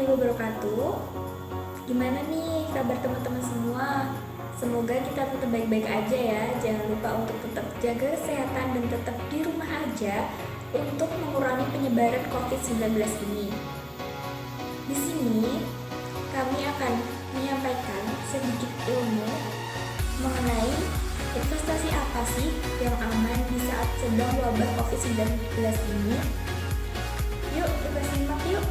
wabarakatuh. Gimana nih kabar teman-teman semua? Semoga kita tetap baik-baik aja ya. Jangan lupa untuk tetap jaga kesehatan dan tetap di rumah aja untuk mengurangi penyebaran COVID-19 ini. Di sini kami akan menyampaikan sedikit ilmu mengenai investasi apa sih yang aman di saat sedang wabah COVID-19 ini. Yuk kita simak yuk.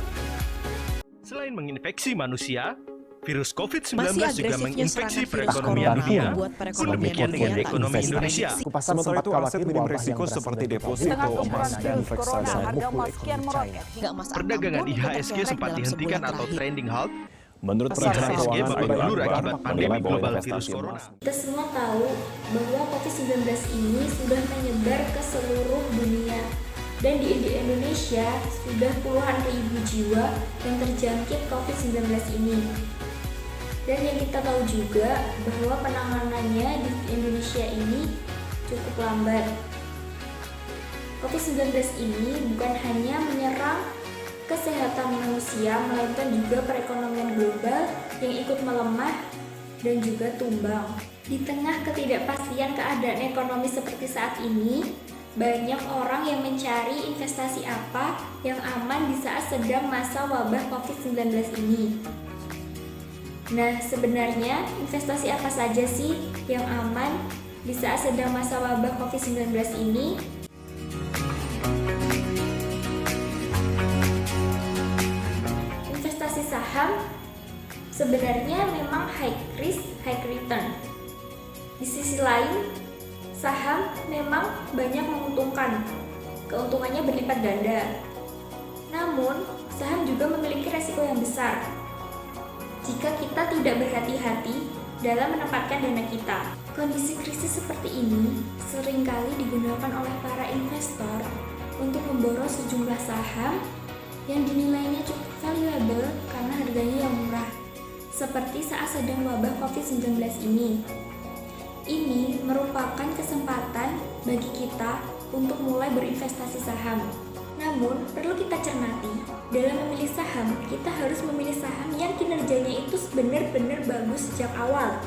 Selain menginfeksi manusia, virus COVID-19 juga agresifnya menginfeksi serangan virus perekonomian corona dunia. membuat Pun perekonomian demikian dengan dunia ekonomi tak Indonesia. Pasar sempat Sementara itu aset minim risiko seperti deposito, emas, dan reksadana. Harga emas kian meroket. Perdagangan IHSG sempat dihentikan atau trending halt. Menurut IHSG perencana keuangan babak belur Akbar, akibat pandemi menilai bahwa global investasi virus corona. emas Kita semua tahu bahwa COVID-19 ini sudah menyebar ke seluruh dunia. Dan di Indonesia sudah puluhan ribu jiwa yang terjangkit COVID-19 ini. Dan yang kita tahu juga bahwa penanganannya di Indonesia ini cukup lambat. COVID-19 ini bukan hanya menyerang kesehatan manusia, melainkan juga perekonomian global yang ikut melemah dan juga tumbang. Di tengah ketidakpastian keadaan ekonomi seperti saat ini, banyak orang yang mencari investasi apa yang aman di saat sedang masa wabah COVID-19 ini. Nah, sebenarnya investasi apa saja sih yang aman di saat sedang masa wabah COVID-19 ini? Investasi saham sebenarnya memang high risk, high return. Di sisi lain, saham memang banyak menguntungkan, keuntungannya berlipat ganda. Namun, saham juga memiliki resiko yang besar jika kita tidak berhati-hati dalam menempatkan dana kita. Kondisi krisis seperti ini seringkali digunakan oleh para investor untuk memborong sejumlah saham yang dinilainya cukup valuable karena harganya yang murah, seperti saat sedang wabah COVID-19 ini. Ini merupakan kesempatan bagi kita untuk mulai berinvestasi saham. Namun, perlu kita cermati, dalam memilih saham, kita harus memilih saham yang kinerjanya itu benar-benar bagus sejak awal,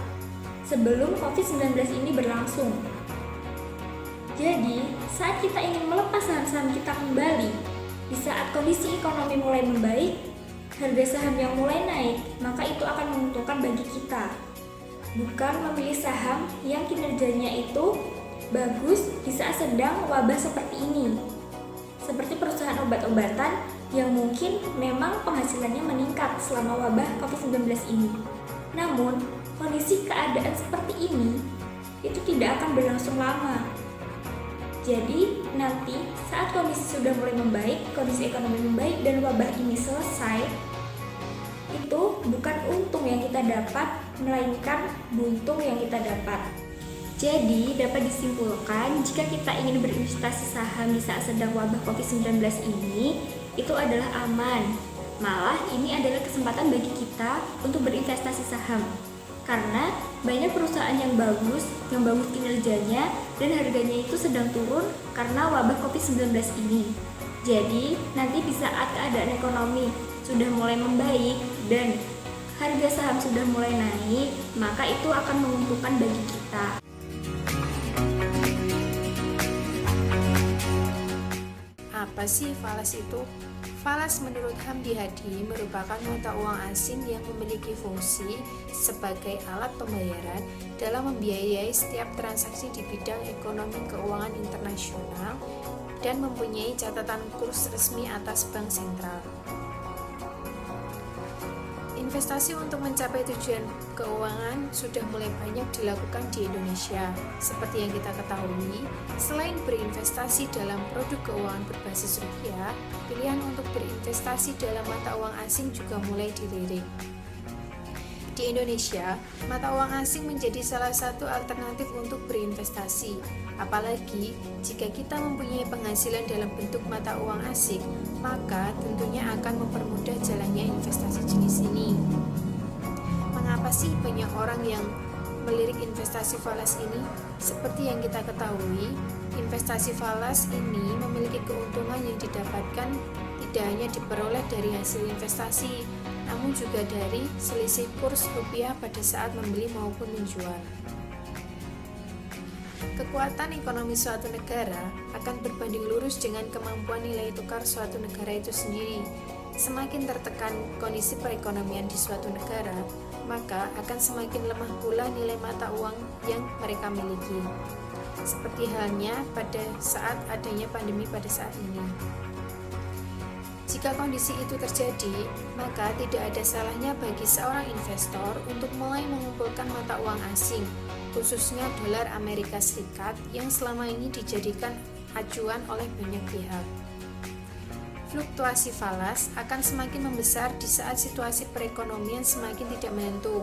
sebelum COVID-19 ini berlangsung. Jadi, saat kita ingin melepas saham-saham kita kembali, di saat kondisi ekonomi mulai membaik, harga saham yang mulai naik, maka itu akan menguntungkan bagi kita. Bukan memilih saham yang kinerjanya itu bagus di saat sedang wabah seperti ini. Seperti perusahaan obat-obatan yang mungkin memang penghasilannya meningkat selama wabah COVID-19 ini. Namun, kondisi keadaan seperti ini itu tidak akan berlangsung lama. Jadi, nanti saat kondisi sudah mulai membaik, kondisi ekonomi membaik dan wabah ini selesai, itu bukan untung yang kita dapat, melainkan buntung yang kita dapat. Jadi, dapat disimpulkan jika kita ingin berinvestasi saham di saat sedang wabah COVID-19 ini, itu adalah aman. Malah, ini adalah kesempatan bagi kita untuk berinvestasi saham. Karena banyak perusahaan yang bagus kinerjanya, dan harganya itu sedang turun karena wabah COVID-19 ini. Jadi, nanti di saat keadaan ekonomi sudah mulai membaik dan harga saham sudah mulai naik, maka itu akan menguntungkan bagi kita. Apa sih falas itu? Falas menurut Hamdi Hadi merupakan mata uang asing yang memiliki fungsi sebagai alat pembayaran dalam membiayai setiap transaksi di bidang ekonomi keuangan internasional dan mempunyai catatan kurs resmi atas bank sentral. Investasi untuk mencapai tujuan keuangan sudah mulai banyak dilakukan di Indonesia. Seperti yang kita ketahui, selain berinvestasi dalam produk keuangan berbasis rupiah, pilihan untuk berinvestasi dalam mata uang asing juga mulai dilirik. Di Indonesia, mata uang asing menjadi salah satu alternatif untuk berinvestasi. Apalagi jika kita mempunyai penghasilan dalam bentuk mata uang asing, maka tentunya akan mempermudah jalannya investasi jenis ini. Mengapa sih banyak orang yang melirik investasi falas ini? Seperti yang kita ketahui, investasi falas ini memiliki keuntungan yang didapatkan tidak hanya diperoleh dari hasil investasi, namun juga dari selisih kurs rupiah pada saat membeli maupun menjual. Kekuatan ekonomi suatu negara akan berbanding lurus dengan kemampuan nilai tukar suatu negara itu sendiri. Semakin tertekan kondisi perekonomian di suatu negara, maka akan semakin lemah pula nilai mata uang yang mereka miliki. Seperti halnya pada saat adanya pandemi pada saat ini. Jika kondisi itu terjadi, maka tidak ada salahnya bagi seorang investor untuk mulai mengumpulkan mata uang asing, khususnya dolar Amerika Serikat yang selama ini dijadikan acuan oleh banyak pihak. Fluktuasi falas akan semakin membesar di saat situasi perekonomian semakin tidak menentu.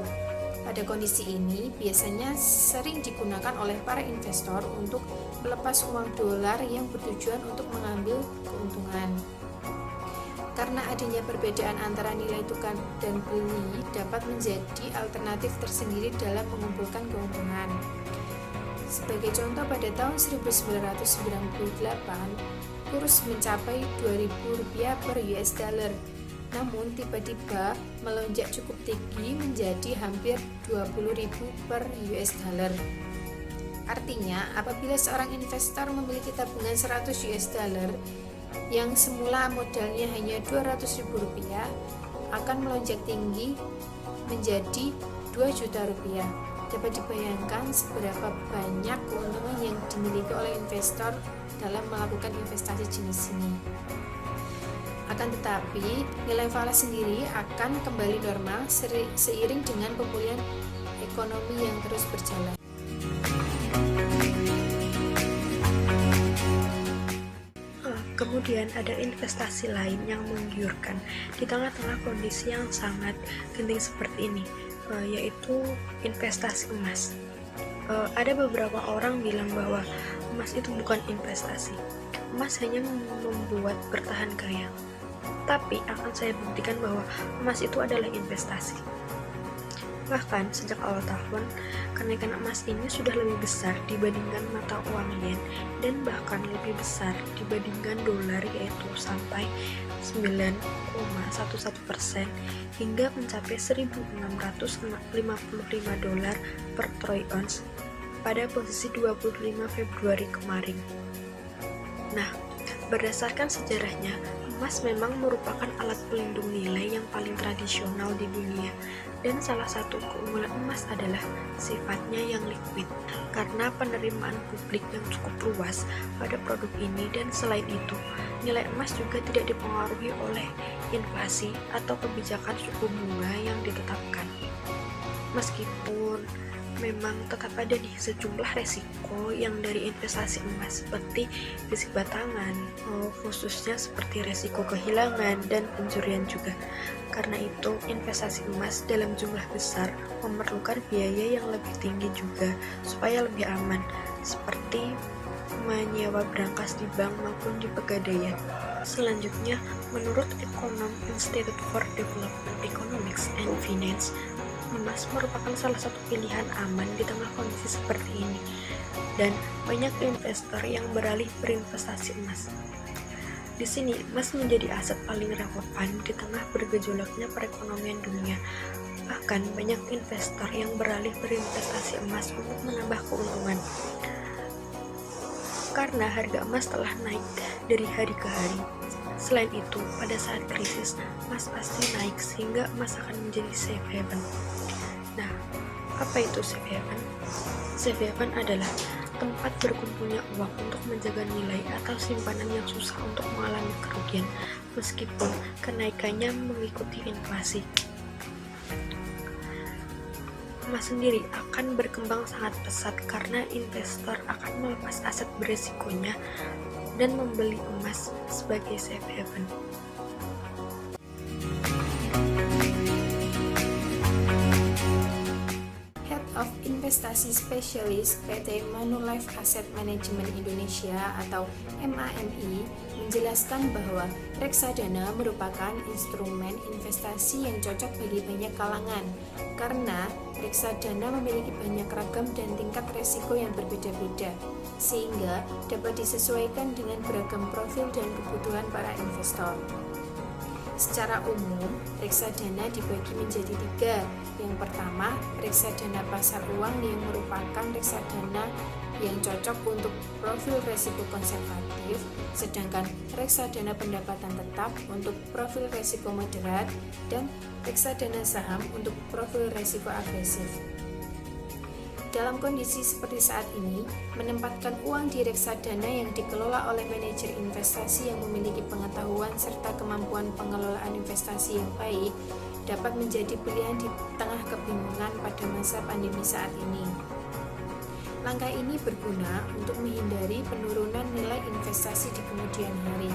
Pada kondisi ini, biasanya sering digunakan oleh para investor untuk melepas uang dolar yang bertujuan untuk mengambil keuntungan. Karena adanya perbedaan antara nilai tukar dan beli dapat menjadi alternatif tersendiri dalam mengumpulkan keuntungan. Sebagai contoh, pada tahun 1998, kurs mencapai Rp2.000 per US dollar. Namun tiba-tiba melonjak cukup tinggi menjadi hampir 20.000 per US dollar. Artinya, apabila seorang investor memiliki tabungan 100 US dollar yang semula modalnya hanya Rp200.000 akan melonjak tinggi menjadi Rp2 juta. Dapat dibayangkan seberapa banyak keuntungan yang dimiliki oleh investor dalam melakukan investasi jenis ini. Akan tetapi, nilai falas sendiri akan kembali normal seiring dengan pemulihan ekonomi yang terus berjalan. Kemudian ada investasi lain yang menggiurkan di tengah-tengah kondisi yang sangat genting seperti ini, yaitu investasi emas. Ada beberapa orang bilang bahwa emas itu bukan investasi. Emas hanya membuat bertahan kaya. Tapi akan saya buktikan bahwa emas itu adalah investasi. Bahkan sejak awal tahun, kenaikan emas ini sudah lebih besar dibandingkan mata uang yen dan bahkan lebih besar dibandingkan dolar, yaitu sampai 9,11% hingga mencapai 1.655 dolar per troy ounce pada posisi 25 Februari kemarin. Nah, berdasarkan sejarahnya, emas memang merupakan alat pelindung nilai yang paling tradisional di dunia, dan salah satu keunggulan emas adalah sifatnya yang liquid karena penerimaan publik yang cukup luas pada produk ini, dan selain itu, nilai emas juga tidak dipengaruhi oleh inflasi atau kebijakan suku bunga yang ditetapkan. Meskipun memang tetap ada nih sejumlah resiko yang dari investasi emas, seperti risiko batangan, khususnya seperti resiko kehilangan dan pencurian juga. Karena itu, investasi emas dalam jumlah besar memerlukan biaya yang lebih tinggi juga supaya lebih aman, seperti menyewa brankas di bank maupun di pegadaian. Selanjutnya, menurut Ekonom Institute for Development Economics and Finance, emas merupakan salah satu pilihan aman di tengah kondisi seperti ini, dan banyak investor yang beralih berinvestasi emas. Di sini, emas menjadi aset paling relevan di tengah bergejolaknya perekonomian dunia. Bahkan banyak investor yang beralih berinvestasi emas untuk menambah keuntungan. Karena harga emas telah naik dari hari ke hari. Selain itu, pada saat krisis, emas pasti naik sehingga emas akan menjadi safe haven. Nah, apa itu safe haven? Safe haven adalah tempat berkumpulnya uang untuk menjaga nilai atau simpanan yang susah untuk mengalami kerugian, meskipun kenaikannya mengikuti inflasi. Emas sendiri akan berkembang sangat pesat karena investor akan melepas aset beresikonya dan membeli emas sebagai safe haven. Head of Investasi Spesialis PT Manulife Asset Management Indonesia atau MAMI menjelaskan bahwa reksadana merupakan instrumen investasi yang cocok bagi banyak kalangan karena reksadana memiliki banyak ragam dan tingkat resiko yang berbeda-beda, sehingga dapat disesuaikan dengan beragam profil dan kebutuhan para investor. Secara umum, reksadana dibagi menjadi 3. Yang pertama, reksadana pasar uang yang merupakan reksadana yang cocok untuk profil risiko konservatif, sedangkan reksadana pendapatan tetap untuk profil risiko moderat, dan reksadana saham untuk profil risiko agresif. Dalam kondisi seperti saat ini, menempatkan uang di reksadana yang dikelola oleh manajer investasi yang memiliki pengetahuan serta kemampuan pengelolaan investasi yang baik dapat menjadi pilihan di tengah kebingungan pada masa pandemi saat ini. Langkah ini berguna untuk menghindari penurunan nilai investasi di kemudian hari,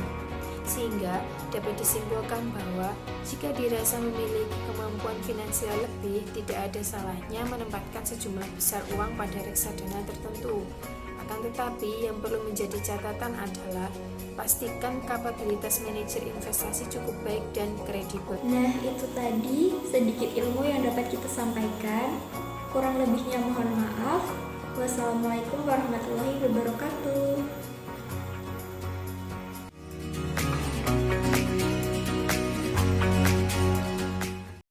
sehingga dapat disimpulkan bahwa jika dirasa memiliki kemampuan finansial lebih, tidak ada salahnya menempatkan sejumlah besar uang pada reksadana tertentu. Akan tetapi, yang perlu menjadi catatan adalah pastikan kapabilitas manajer investasi cukup baik dan kredibel. Nah, itu tadi sedikit ilmu yang dapat kita sampaikan. Kurang lebihnya mohon maaf. Wassalamualaikum warahmatullahi wabarakatuh.